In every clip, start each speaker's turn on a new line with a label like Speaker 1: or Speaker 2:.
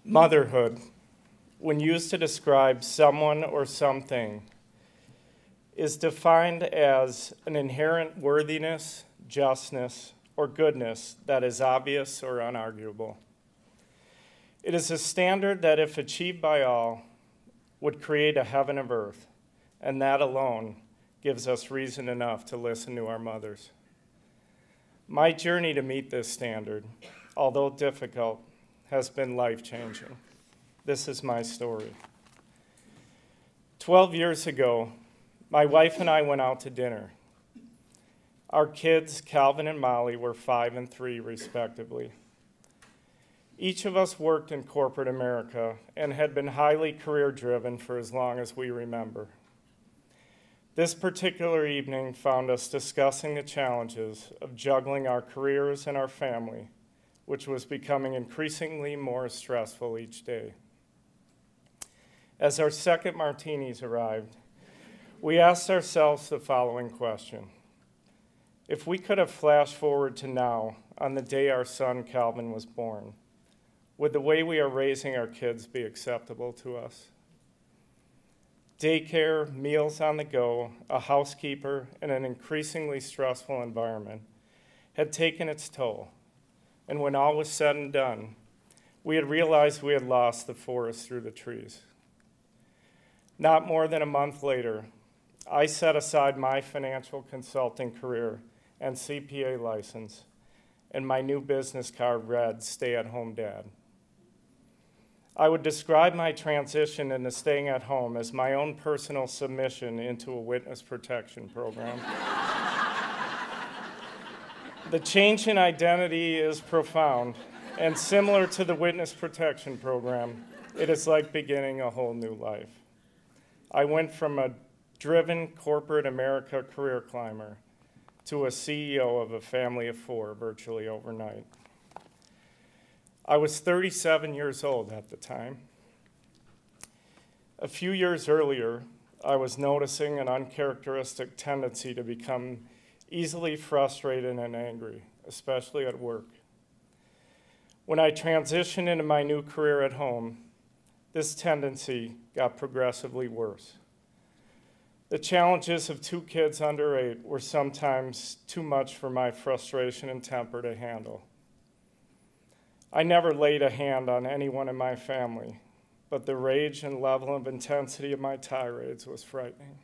Speaker 1: Motherhood, when used to describe someone or something, is defined as an inherent worthiness, justness, or goodness that is obvious or unarguable. It is a standard that, if achieved by all, would create a heaven of earth, and that alone gives us reason enough to listen to our mothers. My journey to meet this standard, although difficult, has been life-changing. This is my story. 12 years ago, my wife and I went out to dinner. Our kids, Calvin and Molly, were 5 and 3, respectively. Each of us worked in corporate America and had been highly career-driven for as long as we remember. This particular evening found us discussing the challenges of juggling our careers and our family, which was becoming increasingly more stressful each day. As our second martinis arrived, we asked ourselves the following question. If we could have flashed forward to now, on the day our son Calvin was born, would the way we are raising our kids be acceptable to us? Daycare, meals on the go, a housekeeper, and an increasingly stressful environment had taken its toll. And when all was said and done, we had realized we had lost the forest through the trees. Not more than a month later, I set aside my financial consulting career and CPA license, and my new business card read, "Stay-at-home dad." I would describe my transition into staying at home as my own personal submission into a witness protection program. The change in identity is profound, and similar to the witness protection program, it is like beginning a whole new life. I went from a driven corporate America career climber to a CEO of a family of 4 virtually overnight. I was 37 years old at the time. A few years earlier, I was noticing an uncharacteristic tendency to become easily frustrated and angry, especially at work. When I transitioned into my new career at home, this tendency got progressively worse. The challenges of 2 kids under 8 were sometimes too much for my frustration and temper to handle. I never laid a hand on anyone in my family, but the rage and level of intensity of my tirades was frightening.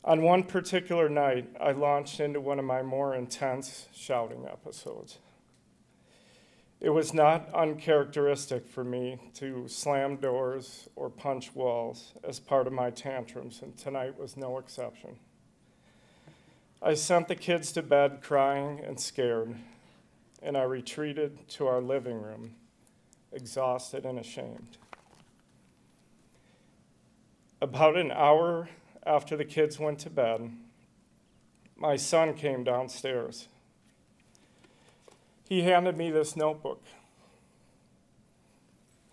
Speaker 1: On one particular night, I launched into one of my more intense shouting episodes. It was not uncharacteristic for me to slam doors or punch walls as part of my tantrums, and tonight was no exception. I sent the kids to bed crying and scared, and I retreated to our living room, exhausted and ashamed. About an hour after the kids went to bed, my son came downstairs. He handed me this notebook.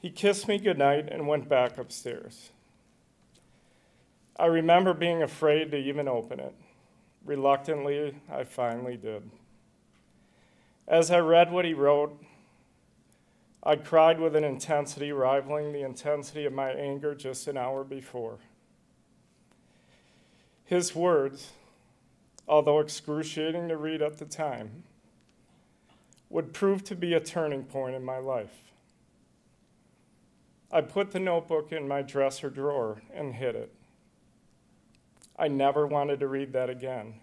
Speaker 1: He kissed me goodnight and went back upstairs. I remember being afraid to even open it. Reluctantly, I finally did. As I read what he wrote, I cried with an intensity rivaling the intensity of my anger just an hour before. His words, although excruciating to read at the time, would prove to be a turning point in my life. I put the notebook in my dresser drawer and hid it. I never wanted to read that again,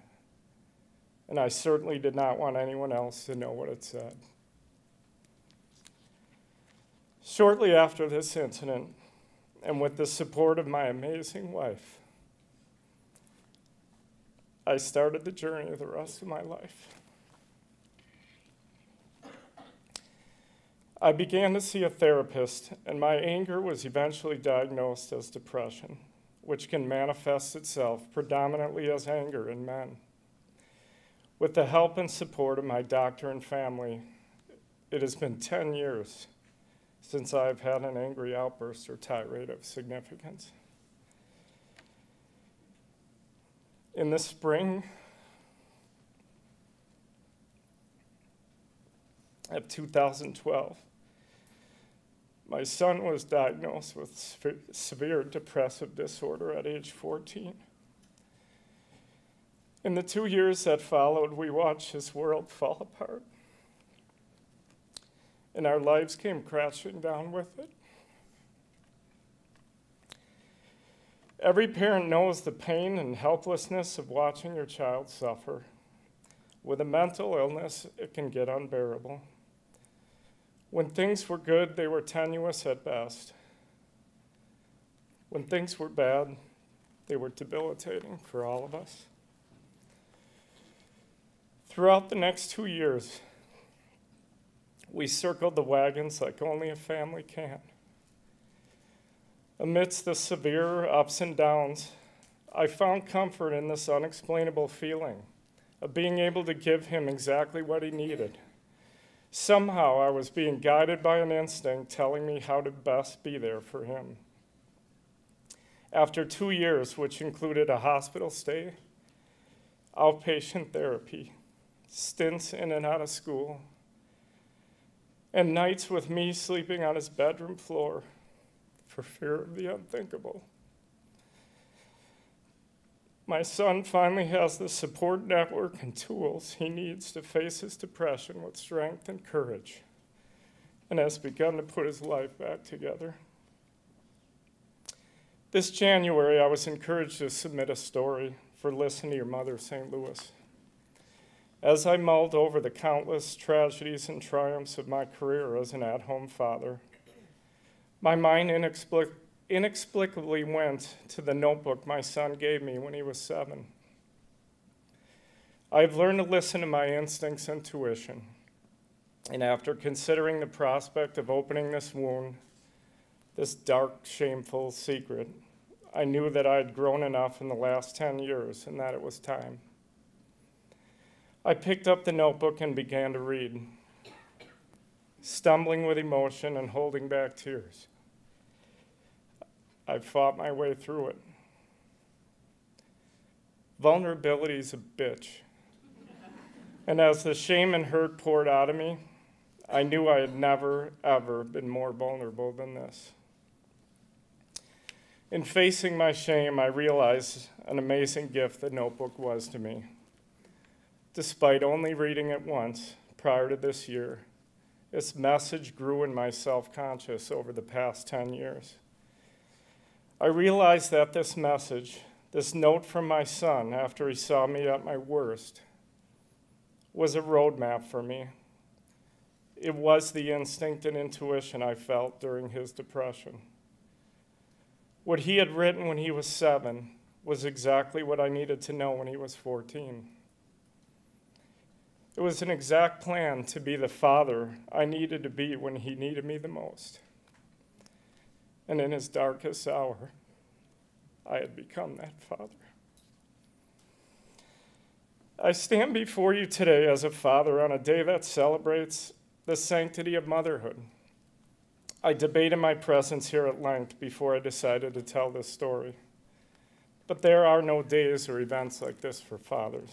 Speaker 1: and I certainly did not want anyone else to know what it said. Shortly after this incident, and with the support of my amazing wife, I started the journey of the rest of my life. I began to see a therapist, and my anger was eventually diagnosed as depression, which can manifest itself predominantly as anger in men. With the help and support of my doctor and family, it has been 10 years since I've had an angry outburst or tirade of significance. In the spring of 2012, My son was diagnosed with severe depressive disorder at age 14. In the 2 years that followed, we watched his world fall apart, and our lives came crashing down with it. Every parent knows the pain and helplessness of watching your child suffer. With a mental illness, it can get unbearable. When things were good, they were tenuous at best. When things were bad, they were debilitating for all of us. Throughout the next 2 years, we circled the wagons like only a family can. Amidst the severe ups and downs, I found comfort in this unexplainable feeling of being able to give him exactly what he needed. Somehow I was being guided by an instinct telling me how to best be there for him. After 2 years, which included a hospital stay, outpatient therapy, stints in and out of school, and nights with me sleeping on his bedroom floor for fear of the unthinkable, my son finally has the support network and tools he needs to face his depression with strength and courage, and has begun to put his life back together. This January, I was encouraged to submit a story for Listen to Your Mother, St. Louis. As I mulled over the countless tragedies and triumphs of my career as an at-home father, my mind inexplicably went to the notebook my son gave me when he was 7. I've learned to listen to my instincts and intuition, and after considering the prospect of opening this wound, this dark, shameful secret, I knew that I had grown enough in the last 10 years and that it was time. I picked up the notebook and began to read, stumbling with emotion and holding back tears. I fought my way through it. Vulnerability is a bitch. And as the shame and hurt poured out of me, I knew I had never, ever been more vulnerable than this. In facing my shame, I realized an amazing gift the notebook was to me. Despite only reading it once prior to this year, its message grew in my self-conscious over the past 10 years. I realized that this message, this note from my son after he saw me at my worst, was a roadmap for me. It was the instinct and intuition I felt during his depression. What he had written when he was 7 was exactly what I needed to know when he was 14. It was an exact plan to be the father I needed to be when he needed me the most. And in his darkest hour, I had become that father. I stand before you today as a father on a day that celebrates the sanctity of motherhood. I debated my presence here at length before I decided to tell this story. But there are no days or events like this for fathers.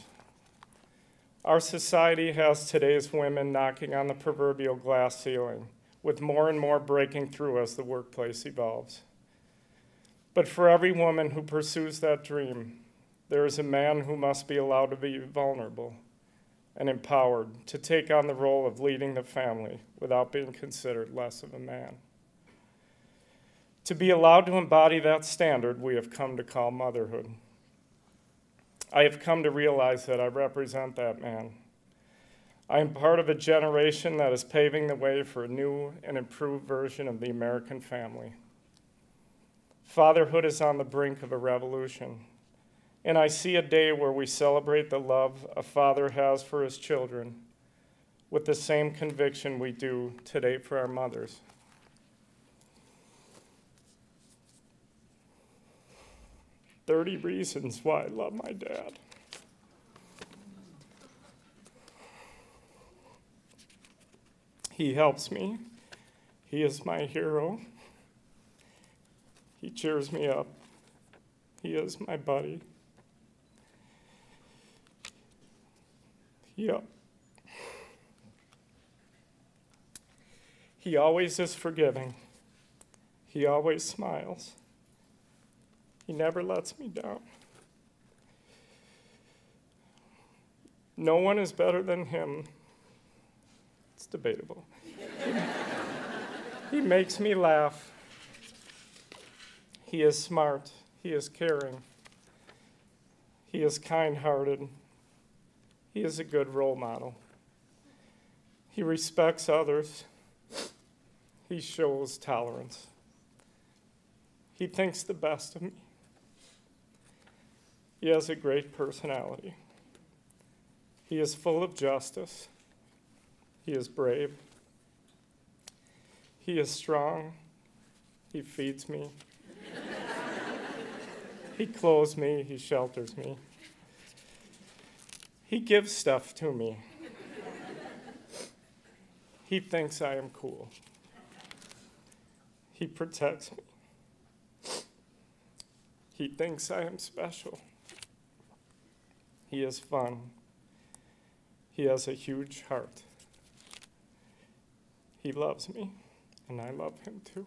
Speaker 1: Our society has today's women knocking on the proverbial glass ceiling, with more and more breaking through as the workplace evolves. But for every woman who pursues that dream, there is a man who must be allowed to be vulnerable and empowered to take on the role of leading the family without being considered less of a man. To be allowed to embody that standard, we have come to call motherhood. I have come to realize that I represent that man. I am part of a generation that is paving the way for a new and improved version of the American family. Fatherhood is on the brink of a revolution, and I see a day where we celebrate the love a father has for his children with the same conviction we do today for our mothers. "30 reasons why I love my dad." He helps me. He is my hero. He cheers me up. He is my buddy. Yep. He always is forgiving He always smiles. He never lets me down. No one is better than him. It's debatable. He makes me laugh. He is smart. He is caring. He is kind-hearted. He is a good role model. He respects others. He shows tolerance. He thinks the best of me. He has a great personality. He is full of justice. He is brave. He is strong. He feeds me. He clothes me. He shelters me. He gives stuff to me. He thinks I am cool. He protects me. He thinks I am special. He is fun. He has a huge heart. He loves me, and I love him too.